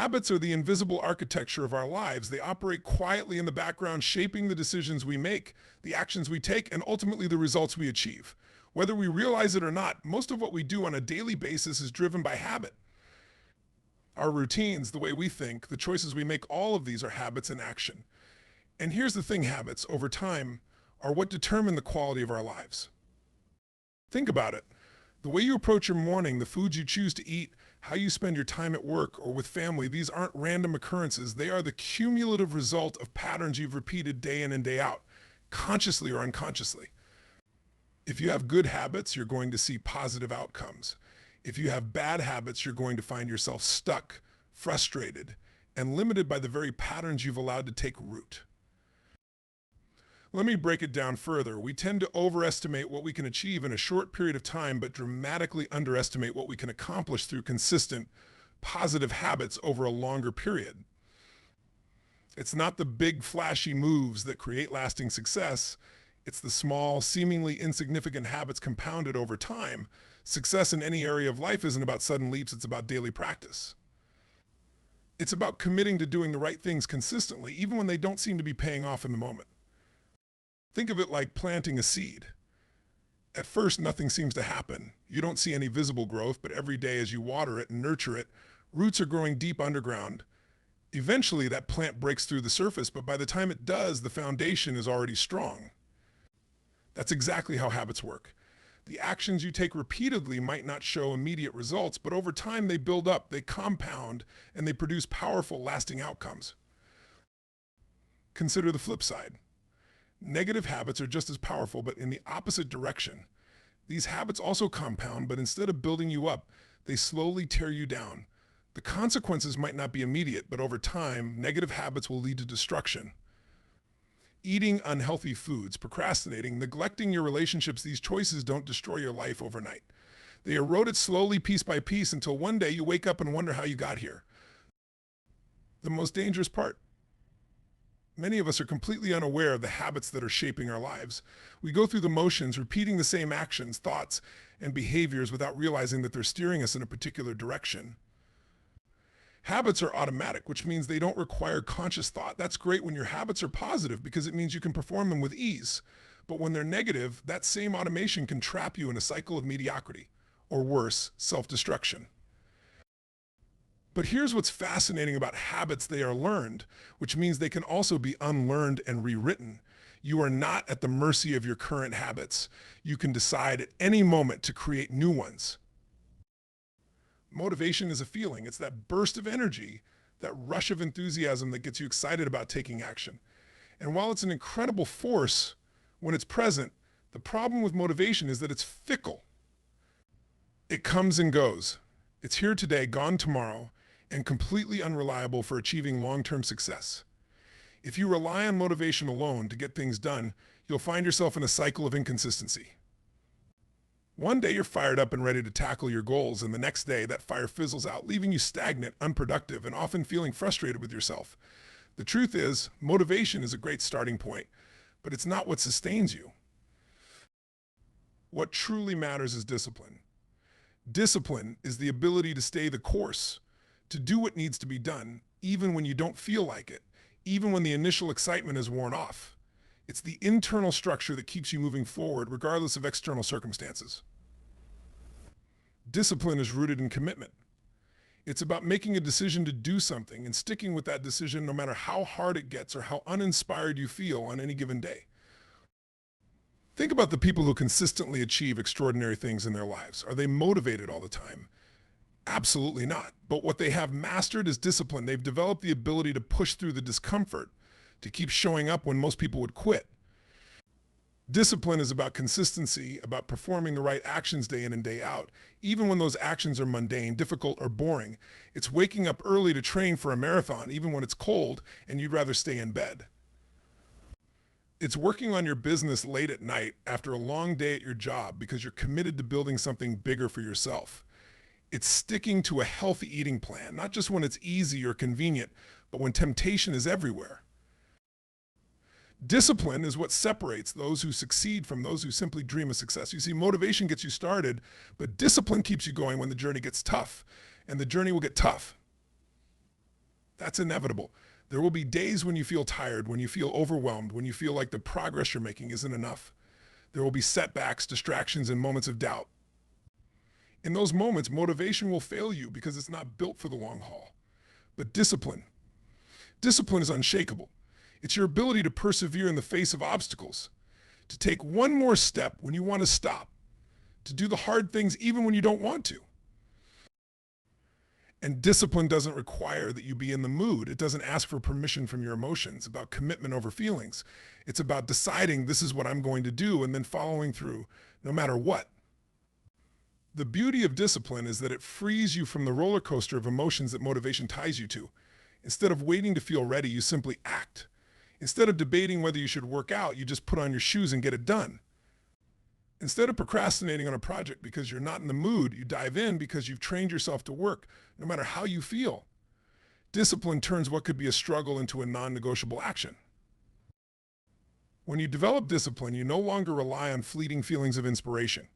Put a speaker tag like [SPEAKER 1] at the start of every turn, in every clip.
[SPEAKER 1] Habits are the invisible architecture of our lives. They operate quietly in the background, shaping the decisions we make, the actions we take, and ultimately the results we achieve. Whether we realize it or not, most of what we do on a daily basis is driven by habit. Our routines, the way we think, the choices we make, all of these are habits in action. And here's the thing, habits, over time, are what determine the quality of our lives. Think about it. The way you approach your morning, the foods you choose to eat, how you spend your time at work or with family, these aren't random occurrences. They are the cumulative result of patterns you've repeated day in and day out, consciously or unconsciously. If you have good habits, you're going to see positive outcomes. If you have bad habits, you're going to find yourself stuck, frustrated, and limited by the very patterns you've allowed to take root. Let me break it down further. We tend to overestimate what we can achieve in a short period of time, but dramatically underestimate what we can accomplish through consistent, positive habits over a longer period. It's not the big, flashy moves that create lasting success. It's the small, seemingly insignificant habits compounded over time. Success in any area of life isn't about sudden leaps, it's about daily practice. It's about committing to doing the right things consistently, even when they don't seem to be paying off in the moment. Think of it like planting a seed. At first, nothing seems to happen. You don't see any visible growth, but every day as you water it and nurture it, roots are growing deep underground. Eventually, that plant breaks through the surface, but by the time it does, the foundation is already strong. That's exactly how habits work. The actions you take repeatedly might not show immediate results, but over time they build up, they compound, and they produce powerful, lasting outcomes. Consider the flip side. Negative habits are just as powerful, but in the opposite direction. These habits also compound, but instead of building you up, they slowly tear you down. The consequences might not be immediate, but over time, negative habits will lead to destruction. Eating unhealthy foods, procrastinating, neglecting your relationships, these choices don't destroy your life overnight. They erode it slowly, piece by piece, until one day you wake up and wonder how you got here. The most dangerous part: many of us are completely unaware of the habits that are shaping our lives. We go through the motions, repeating the same actions, thoughts, and behaviors without realizing that they're steering us in a particular direction. Habits are automatic, which means they don't require conscious thought. That's great when your habits are positive because it means you can perform them with ease. But when they're negative, that same automation can trap you in a cycle of mediocrity, or worse, self-destruction. But here's what's fascinating about habits: they are learned, which means they can also be unlearned and rewritten. You are not at the mercy of your current habits. You can decide at any moment to create new ones. Motivation is a feeling. It's that burst of energy, that rush of enthusiasm that gets you excited about taking action. And while it's an incredible force when it's present, the problem with motivation is that it's fickle. It comes and goes. It's here today, gone tomorrow, and completely unreliable for achieving long-term success. If you rely on motivation alone to get things done, you'll find yourself in a cycle of inconsistency. One day you're fired up and ready to tackle your goals, and the next day that fire fizzles out, leaving you stagnant, unproductive, and often feeling frustrated with yourself. The truth is, motivation is a great starting point, but it's not what sustains you. What truly matters is discipline. Discipline is the ability to stay the course, to do what needs to be done, even when you don't feel like it, even when the initial excitement is worn off. It's the internal structure that keeps you moving forward, regardless of external circumstances. Discipline is rooted in commitment. It's about making a decision to do something and sticking with that decision no matter how hard it gets or how uninspired you feel on any given day. Think about the people who consistently achieve extraordinary things in their lives. Are they motivated all the time? Absolutely not. But what they have mastered is discipline. They've developed the ability to push through the discomfort, to keep showing up when most people would quit. Discipline is about consistency, about performing the right actions day in and day out, even when those actions are mundane, difficult, or boring. It's waking up early to train for a marathon, even when it's cold and you'd rather stay in bed. It's working on your business late at night after a long day at your job because you're committed to building something bigger for yourself. It's sticking to a healthy eating plan, not just when it's easy or convenient, but when temptation is everywhere. Discipline is what separates those who succeed from those who simply dream of success. You see, motivation gets you started, but discipline keeps you going when the journey gets tough, and the journey will get tough. That's inevitable. There will be days when you feel tired, when you feel overwhelmed, when you feel like the progress you're making isn't enough. There will be setbacks, distractions, and moments of doubt. In those moments, motivation will fail you because it's not built for the long haul. But discipline is unshakable. It's your ability to persevere in the face of obstacles, to take one more step when you want to stop, to do the hard things even when you don't want to. And discipline doesn't require that you be in the mood. It doesn't ask for permission from your emotions. It's about commitment over feelings. It's about deciding this is what I'm going to do and then following through no matter what. The beauty of discipline is that it frees you from the roller coaster of emotions that motivation ties you to. Instead of waiting to feel ready, you simply act. Instead of debating whether you should work out, you just put on your shoes and get it done. Instead of procrastinating on a project because you're not in the mood, you dive in because you've trained yourself to work, no matter how you feel. Discipline turns what could be a struggle into a non-negotiable action. When you develop discipline, you no longer rely on fleeting feelings of inspiration.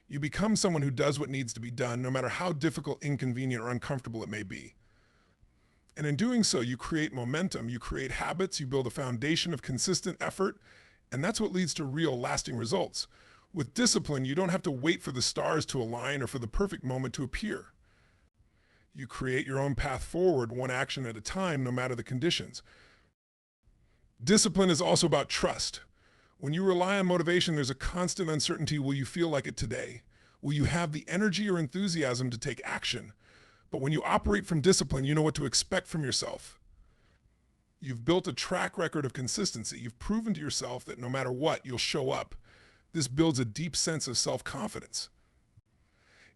[SPEAKER 1] You become someone who does what needs to be done, no matter how difficult, inconvenient, or uncomfortable it may be. And in doing so, you create momentum, you create habits, you build a foundation of consistent effort, and that's what leads to real, lasting results. With discipline, you don't have to wait for the stars to align or for the perfect moment to appear. You create your own path forward, one action at a time, no matter the conditions. Discipline is also about trust. When you rely on motivation, there's a constant uncertainty. Will you feel like it today? Will you have the energy or enthusiasm to take action? But when you operate from discipline, you know what to expect from yourself. You've built a track record of consistency. You've proven to yourself that no matter what, you'll show up. This builds a deep sense of self-confidence.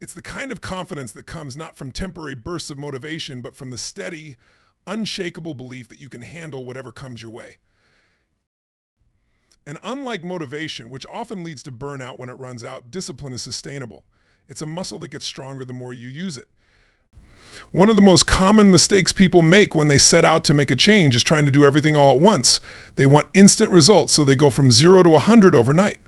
[SPEAKER 1] It's the kind of confidence that comes not from temporary bursts of motivation, but from the steady, unshakable belief that you can handle whatever comes your way. And unlike motivation, which often leads to burnout when it runs out, discipline is sustainable. It's a muscle that gets stronger the more you use it. One of the most common mistakes people make when they set out to make a change is trying to do everything all at once. They want instant results, so they go from 0 to 100 overnight.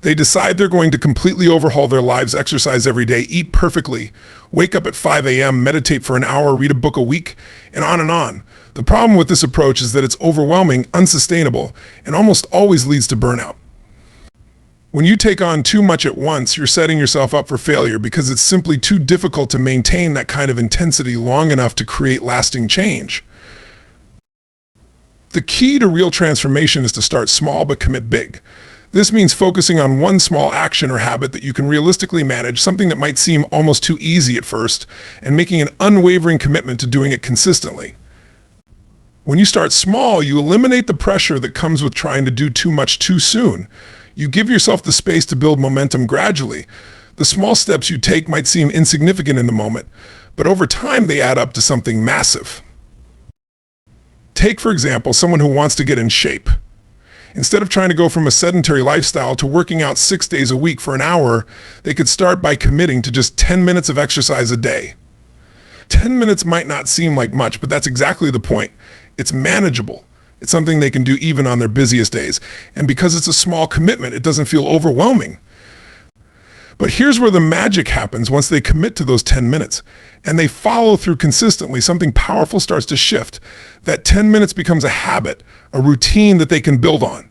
[SPEAKER 1] They decide they're going to completely overhaul their lives, exercise every day, eat perfectly, wake up at 5 a.m., meditate for an hour, read a book a week, and on and on. The problem with this approach is that it's overwhelming, unsustainable, and almost always leads to burnout. When you take on too much at once, you're setting yourself up for failure because it's simply too difficult to maintain that kind of intensity long enough to create lasting change. The key to real transformation is to start small but commit big. This means focusing on one small action or habit that you can realistically manage, something that might seem almost too easy at first, and making an unwavering commitment to doing it consistently. When you start small, you eliminate the pressure that comes with trying to do too much too soon. You give yourself the space to build momentum gradually. The small steps you take might seem insignificant in the moment, but over time they add up to something massive. Take, for example, someone who wants to get in shape. Instead of trying to go from a sedentary lifestyle to working out 6 days a week for an hour, they could start by committing to just 10 minutes of exercise a day. 10 minutes might not seem like much, but that's exactly the point. It's manageable. It's something they can do even on their busiest days. And because it's a small commitment, it doesn't feel overwhelming. But here's where the magic happens once they commit to those 10 minutes and they follow through consistently. Something powerful starts to shift. That 10 minutes becomes a habit, a routine that they can build on.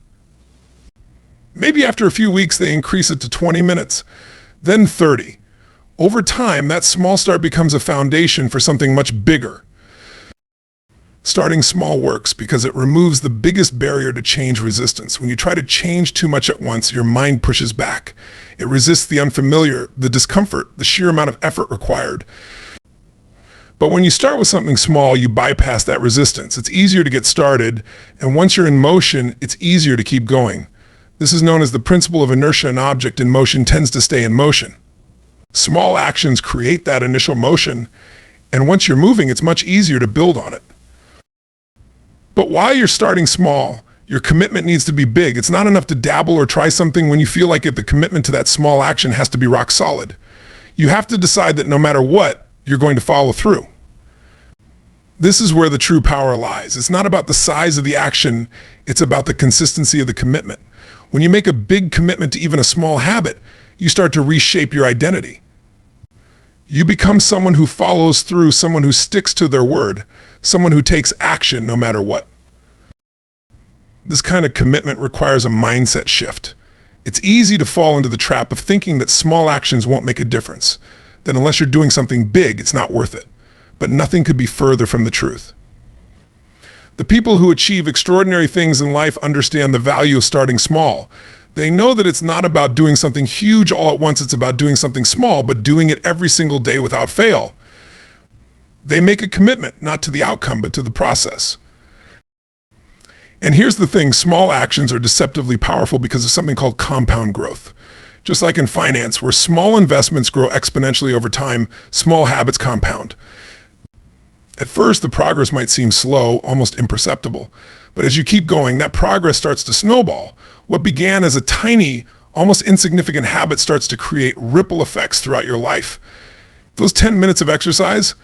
[SPEAKER 1] Maybe after a few weeks, they increase it to 20 minutes, then 30. Over time, that small start becomes a foundation for something much bigger. Starting small works because it removes the biggest barrier to change: resistance. When you try to change too much at once, your mind pushes back. It resists the unfamiliar, the discomfort, the sheer amount of effort required. But when you start with something small, you bypass that resistance. It's easier to get started, and once you're in motion, it's easier to keep going. This is known as the principle of inertia. An object in motion tends to stay in motion. Small actions create that initial motion, and once you're moving, it's much easier to build on it. But while you're starting small, your commitment needs to be big. It's not enough to dabble or try something when you feel like it. The commitment to that small action has to be rock solid. You have to decide that no matter what, you're going to follow through. This is where the true power lies. It's not about the size of the action, it's about the consistency of the commitment. When you make a big commitment to even a small habit, you start to reshape your identity. You become someone who follows through, someone who sticks to their word, someone who takes action no matter what. This kind of commitment requires a mindset shift. It's easy to fall into the trap of thinking that small actions won't make a difference, that unless you're doing something big, it's not worth it. But nothing could be further from the truth. The people who achieve extraordinary things in life understand the value of starting small. They know that it's not about doing something huge all at once, it's about doing something small, but doing it every single day without fail. They make a commitment, not to the outcome, but to the process. And here's the thing, small actions are deceptively powerful because of something called compound growth. Just like in finance, where small investments grow exponentially over time, small habits compound. At first, the progress might seem slow, almost imperceptible. But as you keep going, that progress starts to snowball. What began as a tiny, almost insignificant habit starts to create ripple effects throughout your life. Those 10 minutes of exercise,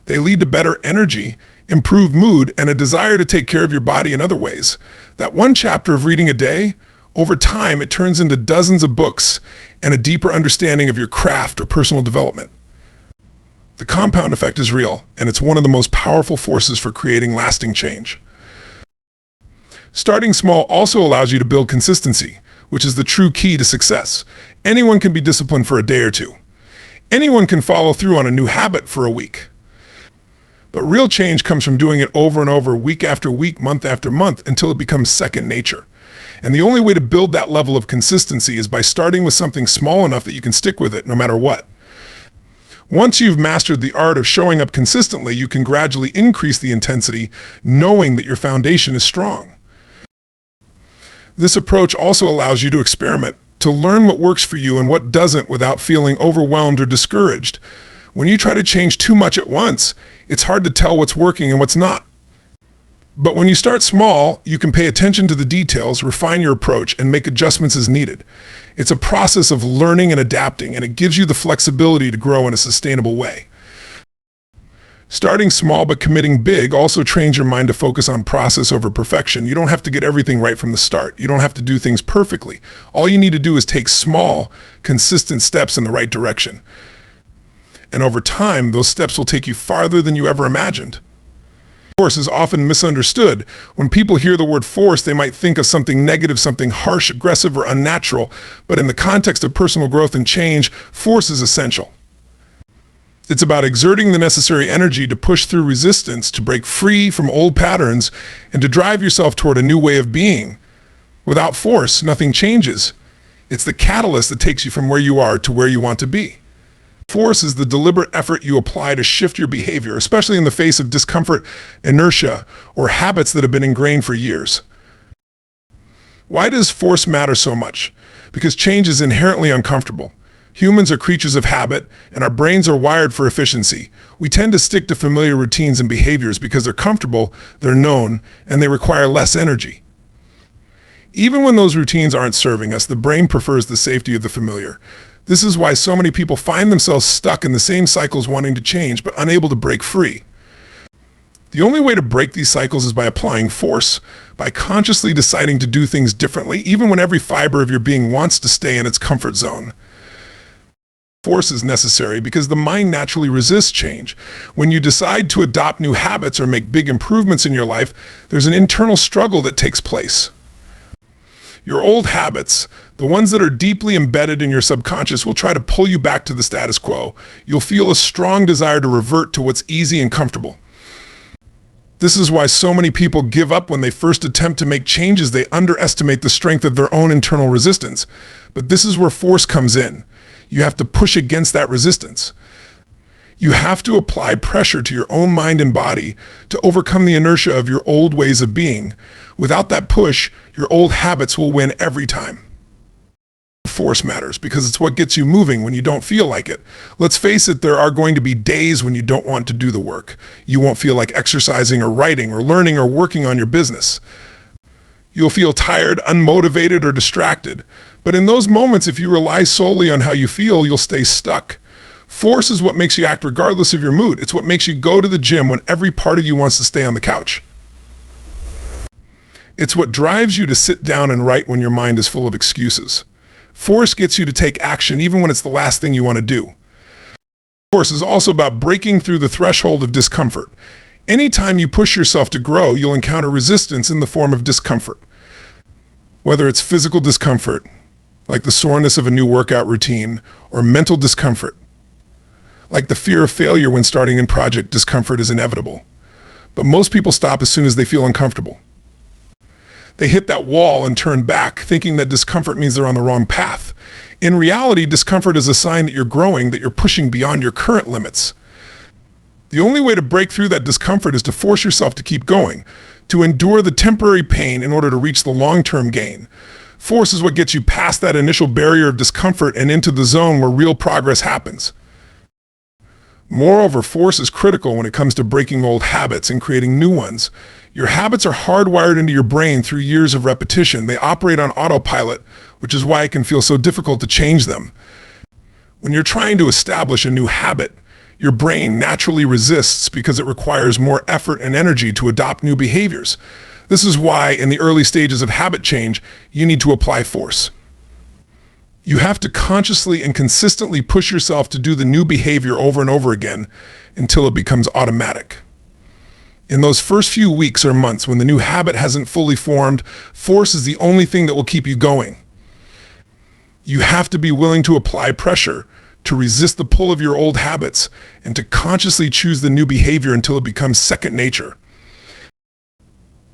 [SPEAKER 1] they lead to better energy, improved mood, and a desire to take care of your body in other ways. That one chapter of reading a day, over time, it turns into dozens of books and a deeper understanding of your craft or personal development. The compound effect is real, and it's one of the most powerful forces for creating lasting change. Starting small also allows you to build consistency, which is the true key to success. Anyone can be disciplined for a day or two. Anyone can follow through on a new habit for a week. But real change comes from doing it over and over, week after week, month after month, until it becomes second nature. And the only way to build that level of consistency is by starting with something small enough that you can stick with it no matter what. Once you've mastered the art of showing up consistently, you can gradually increase the intensity, knowing that your foundation is strong. This approach also allows you to experiment, to learn what works for you and what doesn't without feeling overwhelmed or discouraged. When you try to change too much at once, it's hard to tell what's working and what's not. But when you start small, you can pay attention to the details, refine your approach, and make adjustments as needed. It's a process of learning and adapting, and it gives you the flexibility to grow in a sustainable way. Starting small but committing big also trains your mind to focus on process over perfection. You don't have to get everything right from the start. You don't have to do things perfectly. All you need to do is take small, consistent steps in the right direction. And over time, those steps will take you farther than you ever imagined. Force is often misunderstood. When people hear the word force, they might think of something negative, something harsh, aggressive, or unnatural. But in the context of personal growth and change, force is essential. It's about exerting the necessary energy to push through resistance, to break free from old patterns, and to drive yourself toward a new way of being. Without force, nothing changes. It's the catalyst that takes you from where you are to where you want to be. Force is the deliberate effort you apply to shift your behavior, especially in the face of discomfort, inertia, or habits that have been ingrained for years. Why does force matter so much? Because change is inherently uncomfortable. Humans are creatures of habit, and our brains are wired for efficiency. We tend to stick to familiar routines and behaviors because they're comfortable, they're known, and they require less energy. Even when those routines aren't serving us, the brain prefers the safety of the familiar. This is why so many people find themselves stuck in the same cycles wanting to change but unable to break free. The only way to break these cycles is by applying force, by consciously deciding to do things differently, even when every fiber of your being wants to stay in its comfort zone. Force is necessary because the mind naturally resists change. When you decide to adopt new habits or make big improvements in your life, there's an internal struggle that takes place. Your old habits, the ones that are deeply embedded in your subconscious, will try to pull you back to the status quo. You'll feel a strong desire to revert to what's easy and comfortable. This is why so many people give up when they first attempt to make changes. They underestimate the strength of their own internal resistance. But this is where force comes in. You have to push against that resistance. You have to apply pressure to your own mind and body to overcome the inertia of your old ways of being. Without that push, your old habits will win every time. Force matters because it's what gets you moving when you don't feel like it. Let's face it, there are going to be days when you don't want to do the work. You won't feel like exercising or writing or learning or working on your business. You'll feel tired, unmotivated, or distracted. But in those moments, if you rely solely on how you feel, you'll stay stuck. Force is what makes you act regardless of your mood. It's what makes you go to the gym when every part of you wants to stay on the couch. It's what drives you to sit down and write when your mind is full of excuses. Force gets you to take action even when it's the last thing you want to do. Force is also about breaking through the threshold of discomfort. Anytime you push yourself to grow, you'll encounter resistance in the form of discomfort. Whether it's physical discomfort, like the soreness of a new workout routine, or mental discomfort, like the fear of failure when starting a project, discomfort is inevitable. But most people stop as soon as they feel uncomfortable. They hit that wall and turn back, thinking that discomfort means they're on the wrong path. In reality, discomfort is a sign that you're growing, that you're pushing beyond your current limits. The only way to break through that discomfort is to force yourself to keep going, to endure the temporary pain in order to reach the long-term gain. Force is what gets you past that initial barrier of discomfort and into the zone where real progress happens. Moreover, force is critical when it comes to breaking old habits and creating new ones. Your habits are hardwired into your brain through years of repetition. They operate on autopilot, which is why it can feel so difficult to change them. When you're trying to establish a new habit, your brain naturally resists because it requires more effort and energy to adopt new behaviors. This is why, in the early stages of habit change, you need to apply force. You have to consciously and consistently push yourself to do the new behavior over and over again until it becomes automatic. In those first few weeks or months when the new habit hasn't fully formed, force is the only thing that will keep you going. You have to be willing to apply pressure, to resist the pull of your old habits, and to consciously choose the new behavior until it becomes second nature.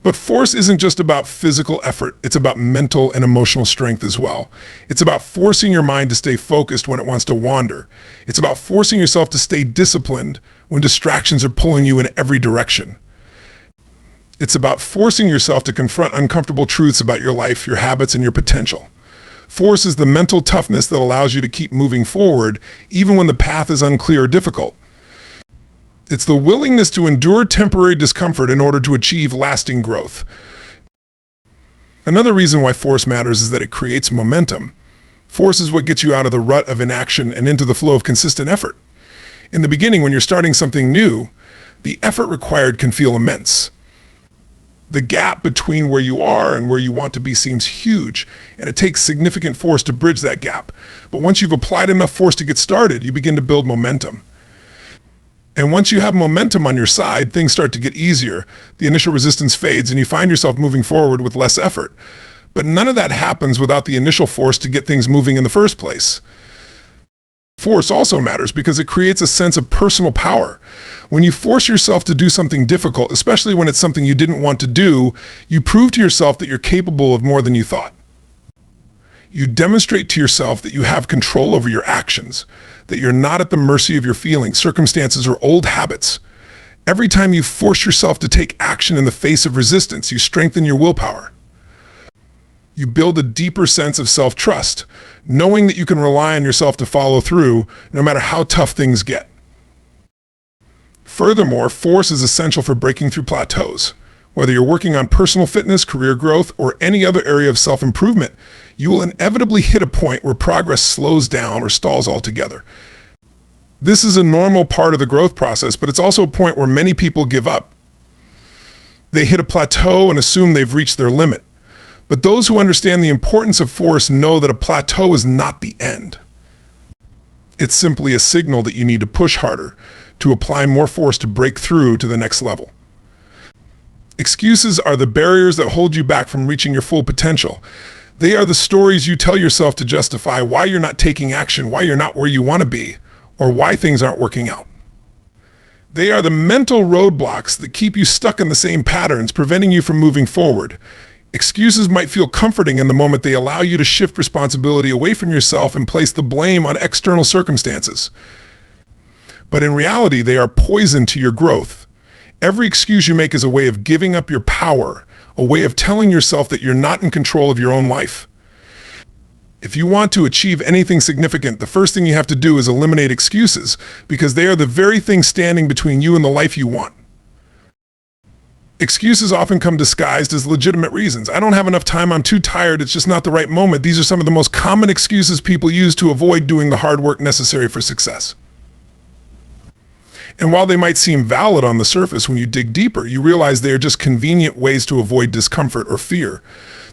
[SPEAKER 1] But force isn't just about physical effort, it's about mental and emotional strength as well. It's about forcing your mind to stay focused when it wants to wander. It's about forcing yourself to stay disciplined when distractions are pulling you in every direction. It's about forcing yourself to confront uncomfortable truths about your life, your habits, and your potential. Force is the mental toughness that allows you to keep moving forward even when the path is unclear or difficult. It's the willingness to endure temporary discomfort in order to achieve lasting growth. Another reason why force matters is that it creates momentum. Force is what gets you out of the rut of inaction and into the flow of consistent effort. In the beginning, when you're starting something new, the effort required can feel immense. The gap between where you are and where you want to be seems huge, and it takes significant force to bridge that gap. But once you've applied enough force to get started, you begin to build momentum. And once you have momentum on your side, things start to get easier. The initial resistance fades and you find yourself moving forward with less effort. But none of that happens without the initial force to get things moving in the first place. Force also matters because it creates a sense of personal power. When you force yourself to do something difficult, especially when it's something you didn't want to do, you prove to yourself that you're capable of more than you thought. You demonstrate to yourself that you have control over your actions, that you're not at the mercy of your feelings, circumstances, or old habits. Every time you force yourself to take action in the face of resistance, you strengthen your willpower. You build a deeper sense of self-trust, knowing that you can rely on yourself to follow through no matter how tough things get. Furthermore, force is essential for breaking through plateaus. Whether you're working on personal fitness, career growth, or any other area of self-improvement, you will inevitably hit a point where progress slows down or stalls altogether. This is a normal part of the growth process, but it's also a point where many people give up. They hit a plateau and assume they've reached their limit. But those who understand the importance of force know that a plateau is not the end. It's simply a signal that you need to push harder, to apply more force to break through to the next level. Excuses are the barriers that hold you back from reaching your full potential. They are the stories you tell yourself to justify why you're not taking action, why you're not where you want to be, or why things aren't working out. They are the mental roadblocks that keep you stuck in the same patterns, preventing you from moving forward. Excuses might feel comforting in the moment. They allow you to shift responsibility away from yourself and place the blame on external circumstances. But in reality, they are poison to your growth. Every excuse you make is a way of giving up your power, a way of telling yourself that you're not in control of your own life. If you want to achieve anything significant, the first thing you have to do is eliminate excuses, because they are the very thing standing between you and the life you want. Excuses often come disguised as legitimate reasons. I don't have enough time, I'm too tired, it's just not the right moment. These are some of the most common excuses people use to avoid doing the hard work necessary for success. And while they might seem valid on the surface, when you dig deeper, you realize they are just convenient ways to avoid discomfort or fear.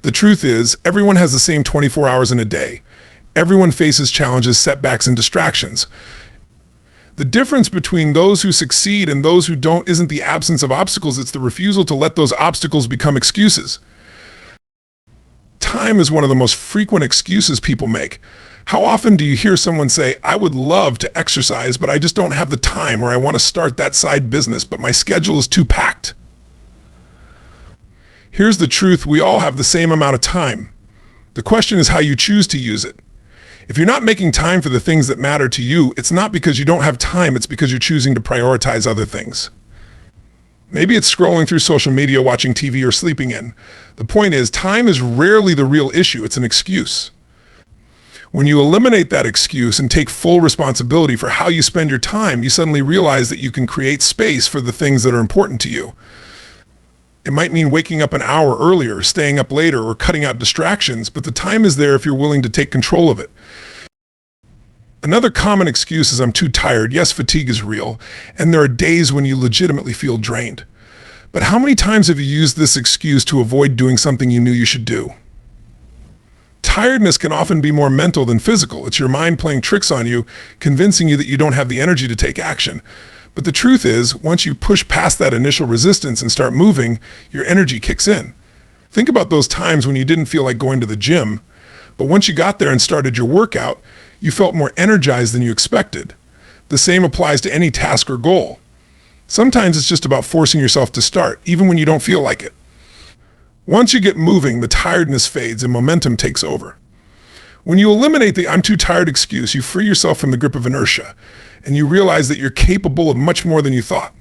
[SPEAKER 1] The truth is, everyone has the same 24 hours in a day. Everyone faces challenges, setbacks, and distractions. The difference between those who succeed and those who don't isn't the absence of obstacles, it's the refusal to let those obstacles become excuses. Time is one of the most frequent excuses people make. How often do you hear someone say, I would love to exercise, but I just don't have the time, or I want to start that side business, but my schedule is too packed? Here's the truth, we all have the same amount of time. The question is how you choose to use it. If you're not making time for the things that matter to you, it's not because you don't have time, it's because you're choosing to prioritize other things. Maybe it's scrolling through social media, watching TV, or sleeping in. The point is, time is rarely the real issue, it's an excuse. When you eliminate that excuse and take full responsibility for how you spend your time, you suddenly realize that you can create space for the things that are important to you. It might mean waking up an hour earlier, staying up later, or cutting out distractions, but the time is there if you're willing to take control of it. Another common excuse is I'm too tired. Yes, fatigue is real, and there are days when you legitimately feel drained. But how many times have you used this excuse to avoid doing something you knew you should do? Tiredness can often be more mental than physical. It's your mind playing tricks on you, convincing you that you don't have the energy to take action. But the truth is, once you push past that initial resistance and start moving, your energy kicks in. Think about those times when you didn't feel like going to the gym, but once you got there and started your workout, you felt more energized than you expected. The same applies to any task or goal. Sometimes it's just about forcing yourself to start, even when you don't feel like it. Once you get moving, the tiredness fades and momentum takes over. When you eliminate the I'm too tired excuse, you free yourself from the grip of inertia, and you realize that you're capable of much more than you thought.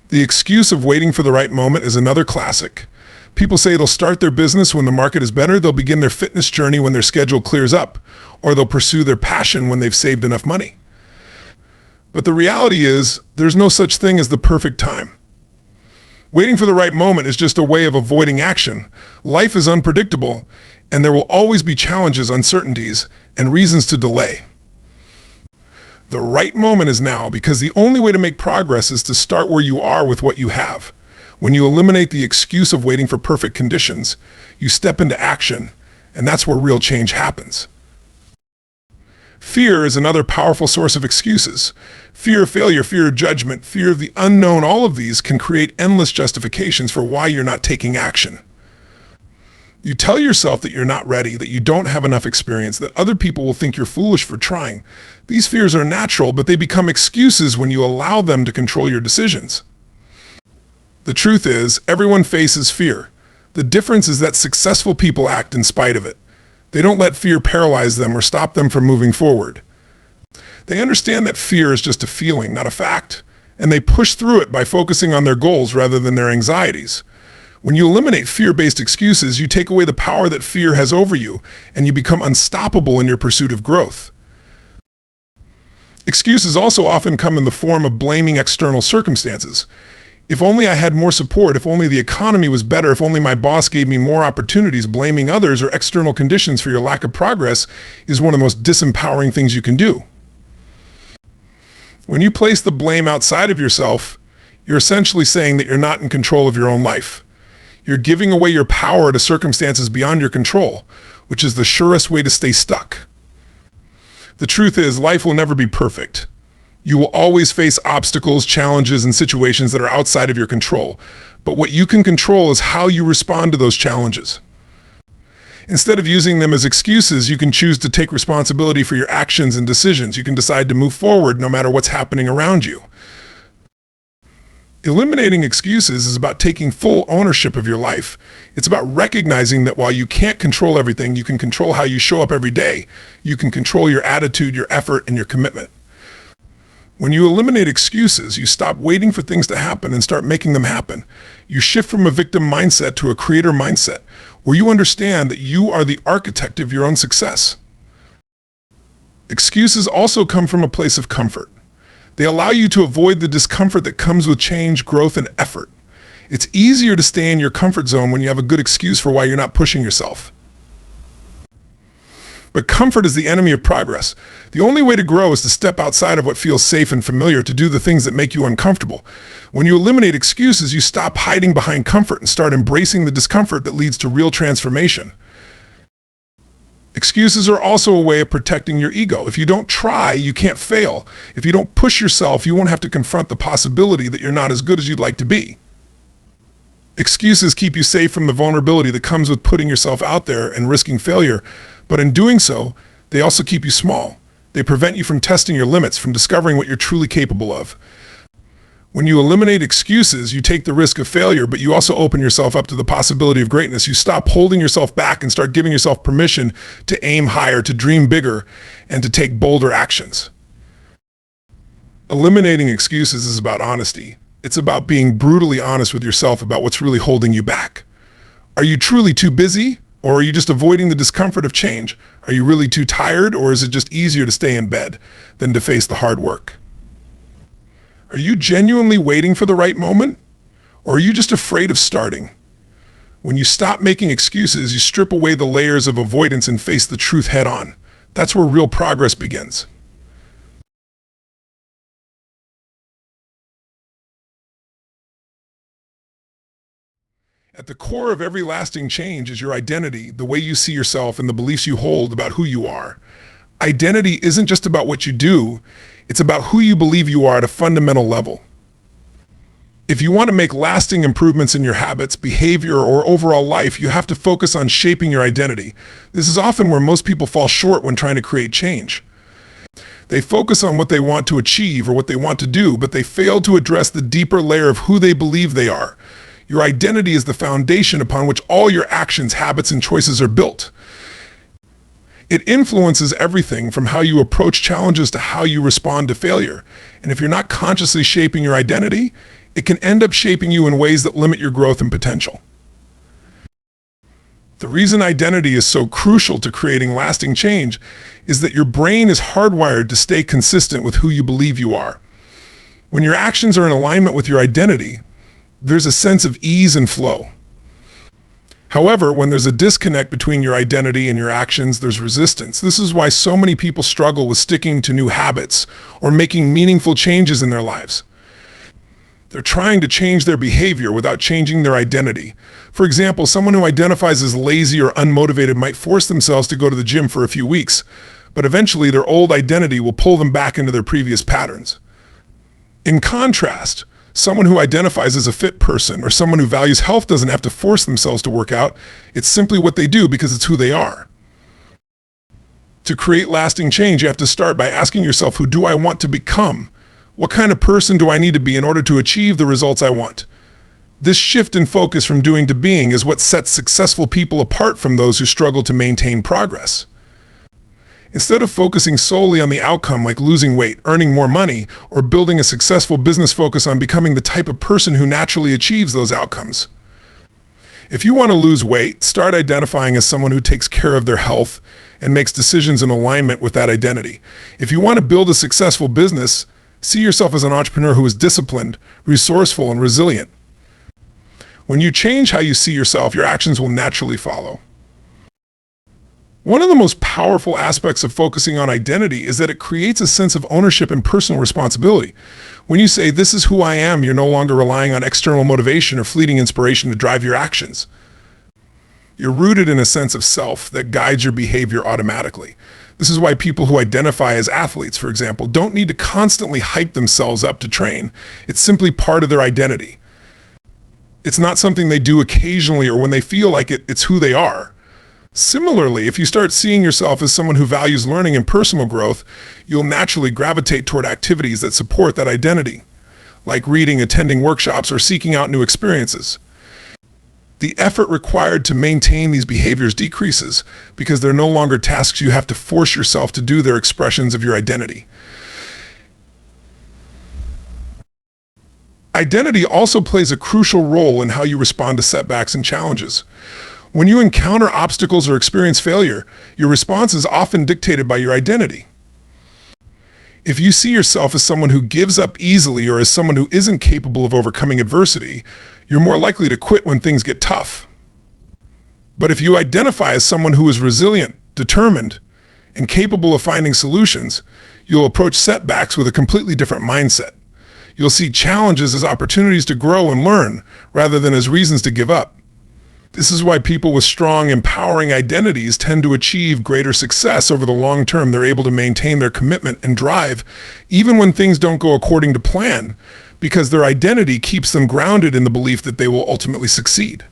[SPEAKER 1] The excuse of waiting for the right moment is another classic. People say they'll start their business when the market is better, they'll begin their fitness journey when their schedule clears up, or they'll pursue their passion when they've saved enough money. But the reality is, there's no such thing as the perfect time. Waiting for the right moment is just a way of avoiding action. Life is unpredictable, and there will always be challenges, uncertainties, and reasons to delay. The right moment is now, because the only way to make progress is to start where you are with what you have. When you eliminate the excuse of waiting for perfect conditions, you step into action, and that's where real change happens. Fear is another powerful source of excuses. Fear of failure, fear of judgment, fear of the unknown, all of these can create endless justifications for why you're not taking action. You tell yourself that you're not ready, that you don't have enough experience, that other people will think you're foolish for trying. These fears are natural, but they become excuses when you allow them to control your decisions. The truth is, everyone faces fear. The difference is that successful people act in spite of it. They don't let fear paralyze them or stop them from moving forward. They understand that fear is just a feeling, not a fact, and they push through it by focusing on their goals rather than their anxieties. When you eliminate fear-based excuses, you take away the power that fear has over you, and you become unstoppable in your pursuit of growth. Excuses also often come in the form of blaming external circumstances. If only I had more support, if only the economy was better, if only my boss gave me more opportunities, blaming others or external conditions for your lack of progress is one of the most disempowering things you can do. When you place the blame outside of yourself, you're essentially saying that you're not in control of your own life. You're giving away your power to circumstances beyond your control, which is the surest way to stay stuck. The truth is, life will never be perfect. You will always face obstacles, challenges, and situations that are outside of your control. But what you can control is how you respond to those challenges. Instead of using them as excuses, you can choose to take responsibility for your actions and decisions. You can decide to move forward no matter what's happening around you. Eliminating excuses is about taking full ownership of your life. It's about recognizing that while you can't control everything, you can control how you show up every day. You can control your attitude, your effort, and your commitment. When you eliminate excuses, you stop waiting for things to happen and start making them happen. You shift from a victim mindset to a creator mindset, where you understand that you are the architect of your own success. Excuses also come from a place of comfort. They allow you to avoid the discomfort that comes with change, growth, and effort. It's easier to stay in your comfort zone when you have a good excuse for why you're not pushing yourself. But comfort is the enemy of progress. The only way to grow is to step outside of what feels safe and familiar, to do the things that make you uncomfortable. When you eliminate excuses, you stop hiding behind comfort and start embracing the discomfort that leads to real transformation. Excuses are also a way of protecting your ego. If you don't try, you can't fail. If you don't push yourself, you won't have to confront the possibility that you're not as good as you'd like to be. Excuses keep you safe from the vulnerability that comes with putting yourself out there and risking failure, but in doing so, they also keep you small. They prevent you from testing your limits, from discovering what you're truly capable of. When you eliminate excuses, you take the risk of failure, but you also open yourself up to the possibility of greatness. You stop holding yourself back and start giving yourself permission to aim higher, to dream bigger, and to take bolder actions. Eliminating excuses is about honesty. It's about being brutally honest with yourself about what's really holding you back. Are you truly too busy, or are you just avoiding the discomfort of change? Are you really too tired, or is it just easier to stay in bed than to face the hard work? Are you genuinely waiting for the right moment? Or are you just afraid of starting? When you stop making excuses, you strip away the layers of avoidance and face the truth head on. That's where real progress begins. At the core of every lasting change is your identity, the way you see yourself and the beliefs you hold about who you are. Identity isn't just about what you do, it's about who you believe you are at a fundamental level. If you want to make lasting improvements in your habits, behavior, or overall life, you have to focus on shaping your identity. This is often where most people fall short when trying to create change. They focus on what they want to achieve or what they want to do, but they fail to address the deeper layer of who they believe they are. Your identity is the foundation upon which all your actions, habits, and choices are built. It influences everything from how you approach challenges to how you respond to failure. And if you're not consciously shaping your identity, it can end up shaping you in ways that limit your growth and potential. The reason identity is so crucial to creating lasting change is that your brain is hardwired to stay consistent with who you believe you are. When your actions are in alignment with your identity, there's a sense of ease and flow. However, when there's a disconnect between your identity and your actions, there's resistance. This is why so many people struggle with sticking to new habits or making meaningful changes in their lives. They're trying to change their behavior without changing their identity. For example, someone who identifies as lazy or unmotivated might force themselves to go to the gym for a few weeks, but eventually their old identity will pull them back into their previous patterns. In contrast, someone who identifies as a fit person or someone who values health doesn't have to force themselves to work out. It's simply what they do because it's who they are. To create lasting change, you have to start by asking yourself, who do I want to become? What kind of person do I need to be in order to achieve the results I want? This shift in focus from doing to being is what sets successful people apart from those who struggle to maintain progress. Instead of focusing solely on the outcome like losing weight, earning more money, or building a successful business, focus on becoming the type of person who naturally achieves those outcomes. If you want to lose weight, start identifying as someone who takes care of their health and makes decisions in alignment with that identity. If you want to build a successful business, see yourself as an entrepreneur who is disciplined, resourceful, and resilient. When you change how you see yourself, your actions will naturally follow. One of the most powerful aspects of focusing on identity is that it creates a sense of ownership and personal responsibility. When you say, this is who I am, you're no longer relying on external motivation or fleeting inspiration to drive your actions. You're rooted in a sense of self that guides your behavior automatically. This is why people who identify as athletes, for example, don't need to constantly hype themselves up to train. It's simply part of their identity. It's not something they do occasionally or when they feel like it, it's who they are. Similarly, if you start seeing yourself as someone who values learning and personal growth, you'll naturally gravitate toward activities that support that identity, like reading, attending workshops, or seeking out new experiences. The effort required to maintain these behaviors decreases because they're no longer tasks you have to force yourself to do. They're expressions of your identity. Identity also plays a crucial role in how you respond to setbacks and challenges. When you encounter obstacles or experience failure, your response is often dictated by your identity. If you see yourself as someone who gives up easily or as someone who isn't capable of overcoming adversity, you're more likely to quit when things get tough. But if you identify as someone who is resilient, determined, and capable of finding solutions, you'll approach setbacks with a completely different mindset. You'll see challenges as opportunities to grow and learn rather than as reasons to give up. This is why people with strong, empowering identities tend to achieve greater success over the long term. They're able to maintain their commitment and drive, even when things don't go according to plan, because their identity keeps them grounded in the belief that they will ultimately succeed.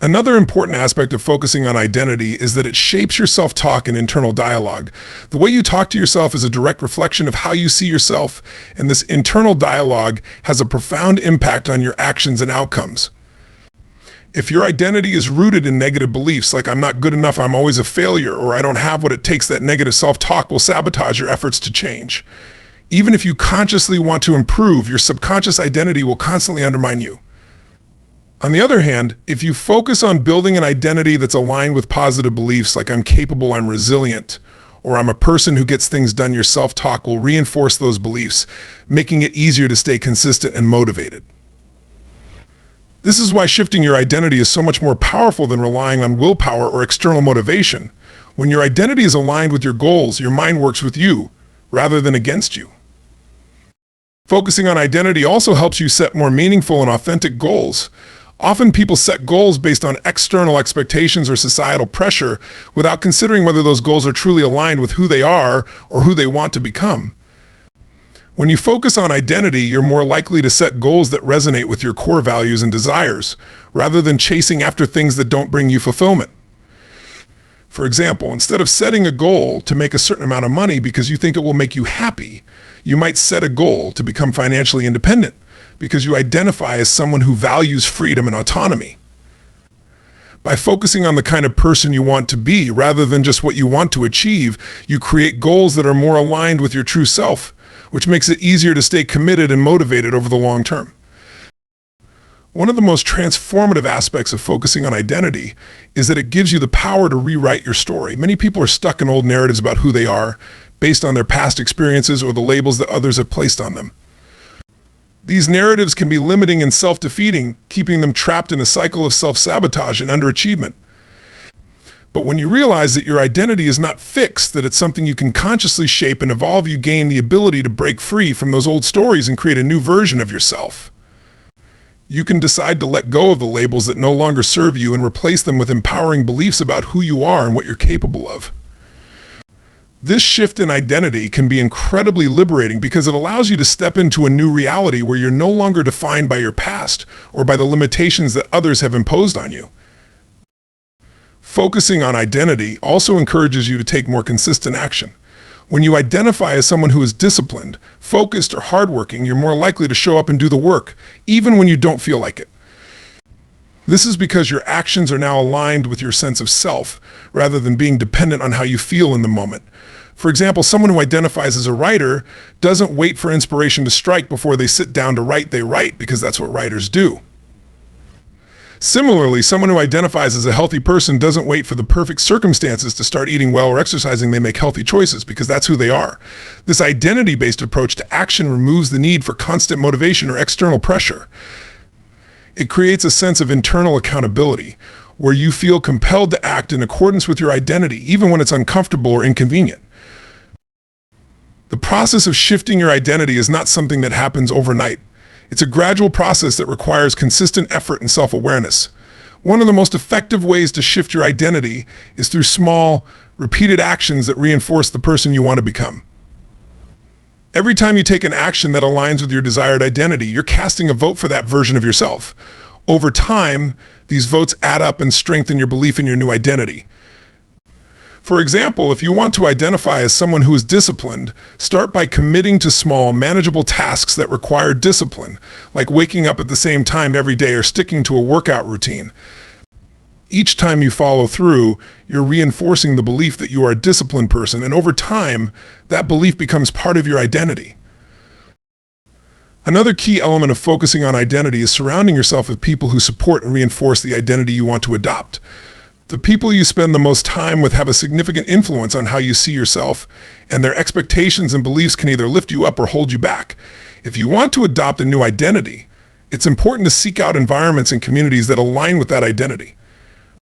[SPEAKER 1] Another important aspect of focusing on identity is that it shapes your self-talk and internal dialogue. The way you talk to yourself is a direct reflection of how you see yourself, and this internal dialogue has a profound impact on your actions and outcomes. If your identity is rooted in negative beliefs like I'm not good enough, I'm always a failure, or I don't have what it takes, that negative self-talk will sabotage your efforts to change. Even if you consciously want to improve, your subconscious identity will constantly undermine you. On the other hand, if you focus on building an identity that's aligned with positive beliefs like I'm capable, I'm resilient, or I'm a person who gets things done, your self-talk will reinforce those beliefs, making it easier to stay consistent and motivated. This is why shifting your identity is so much more powerful than relying on willpower or external motivation. When your identity is aligned with your goals, your mind works with you rather than against you. Focusing on identity also helps you set more meaningful and authentic goals. Often people set goals based on external expectations or societal pressure without considering whether those goals are truly aligned with who they are or who they want to become. When you focus on identity, you're more likely to set goals that resonate with your core values and desires, rather than chasing after things that don't bring you fulfillment. For example, instead of setting a goal to make a certain amount of money because you think it will make you happy, you might set a goal to become financially independent, because you identify as someone who values freedom and autonomy. By focusing on the kind of person you want to be rather than just what you want to achieve, you create goals that are more aligned with your true self, which makes it easier to stay committed and motivated over the long term. One of the most transformative aspects of focusing on identity is that it gives you the power to rewrite your story. Many people are stuck in old narratives about who they are, based on their past experiences or the labels that others have placed on them. These narratives can be limiting and self-defeating, keeping them trapped in a cycle of self-sabotage and underachievement. But when you realize that your identity is not fixed, that it's something you can consciously shape and evolve, you gain the ability to break free from those old stories and create a new version of yourself. You can decide to let go of the labels that no longer serve you and replace them with empowering beliefs about who you are and what you're capable of. This shift in identity can be incredibly liberating because it allows you to step into a new reality where you're no longer defined by your past or by the limitations that others have imposed on you. Focusing on identity also encourages you to take more consistent action. When you identify as someone who is disciplined, focused, or hardworking, you're more likely to show up and do the work, even when you don't feel like it. This is because your actions are now aligned with your sense of self, rather than being dependent on how you feel in the moment. For example, someone who identifies as a writer doesn't wait for inspiration to strike before they sit down to write. They write because that's what writers do. Similarly, someone who identifies as a healthy person doesn't wait for the perfect circumstances to start eating well or exercising. They make healthy choices because that's who they are. This identity-based approach to action removes the need for constant motivation or external pressure. It creates a sense of internal accountability, where you feel compelled to act in accordance with your identity, even when it's uncomfortable or inconvenient. The process of shifting your identity is not something that happens overnight. It's a gradual process that requires consistent effort and self-awareness. One of the most effective ways to shift your identity is through small, repeated actions that reinforce the person you want to become. Every time you take an action that aligns with your desired identity, you're casting a vote for that version of yourself. Over time, these votes add up and strengthen your belief in your new identity. For example, if you want to identify as someone who is disciplined, start by committing to small, manageable tasks that require discipline, like waking up at the same time every day or sticking to a workout routine. Each time you follow through, you're reinforcing the belief that you are a disciplined person, and over time, that belief becomes part of your identity. Another key element of focusing on identity is surrounding yourself with people who support and reinforce the identity you want to adopt. The people you spend the most time with have a significant influence on how you see yourself, and their expectations and beliefs can either lift you up or hold you back. If you want to adopt a new identity, it's important to seek out environments and communities that align with that identity.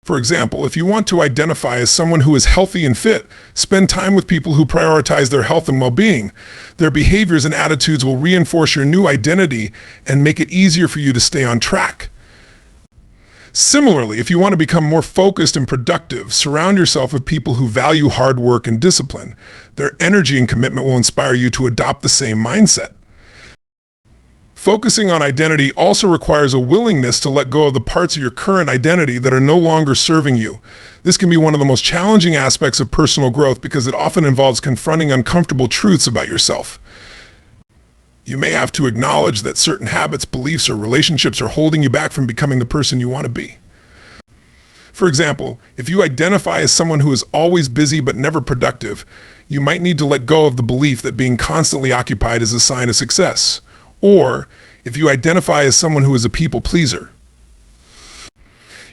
[SPEAKER 1] For example, if you want to identify as someone who is healthy and fit, spend time with people who prioritize their health and well-being. Their behaviors and attitudes will reinforce your new identity and make it easier for you to stay on track. Similarly, if you want to become more focused and productive, surround yourself with people who value hard work and discipline. Their energy and commitment will inspire you to adopt the same mindset. Focusing on identity also requires a willingness to let go of the parts of your current identity that are no longer serving you. This can be one of the most challenging aspects of personal growth because it often involves confronting uncomfortable truths about yourself. You may have to acknowledge that certain habits, beliefs, or relationships are holding you back from becoming the person you want to be. For example, if you identify as someone who is always busy but never productive, you might need to let go of the belief that being constantly occupied is a sign of success. Or, if you identify as someone who is a people pleaser,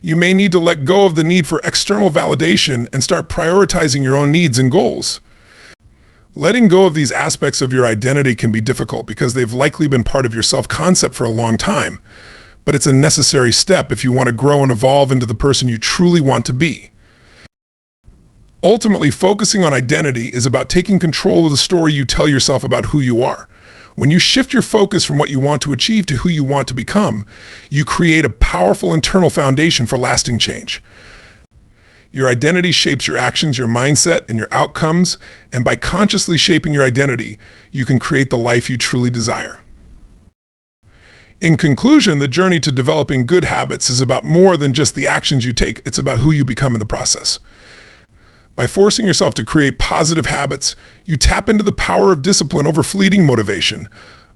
[SPEAKER 1] you may need to let go of the need for external validation and start prioritizing your own needs and goals. Letting go of these aspects of your identity can be difficult because they've likely been part of your self-concept for a long time, but it's a necessary step if you want to grow and evolve into the person you truly want to be. Ultimately, focusing on identity is about taking control of the story you tell yourself about who you are. When you shift your focus from what you want to achieve to who you want to become, you create a powerful internal foundation for lasting change. Your identity shapes your actions, your mindset, and your outcomes, and by consciously shaping your identity, you can create the life you truly desire. In conclusion, the journey to developing good habits is about more than just the actions you take. It's about who you become in the process. By forcing yourself to create positive habits, you tap into the power of discipline over fleeting motivation,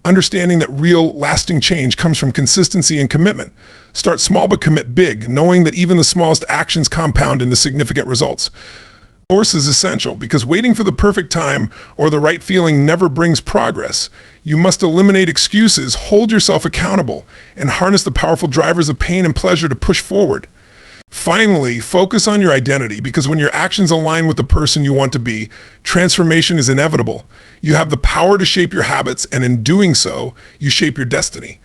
[SPEAKER 1] understanding that real, lasting change comes from consistency and commitment. Start small but commit big, knowing that even the smallest actions compound into significant results. Force is essential because waiting for the perfect time or the right feeling never brings progress. You must eliminate excuses, hold yourself accountable, and harness the powerful drivers of pain and pleasure to push forward. Finally, focus on your identity because when your actions align with the person you want to be, transformation is inevitable. You have the power to shape your habits, and in doing so, you shape your destiny.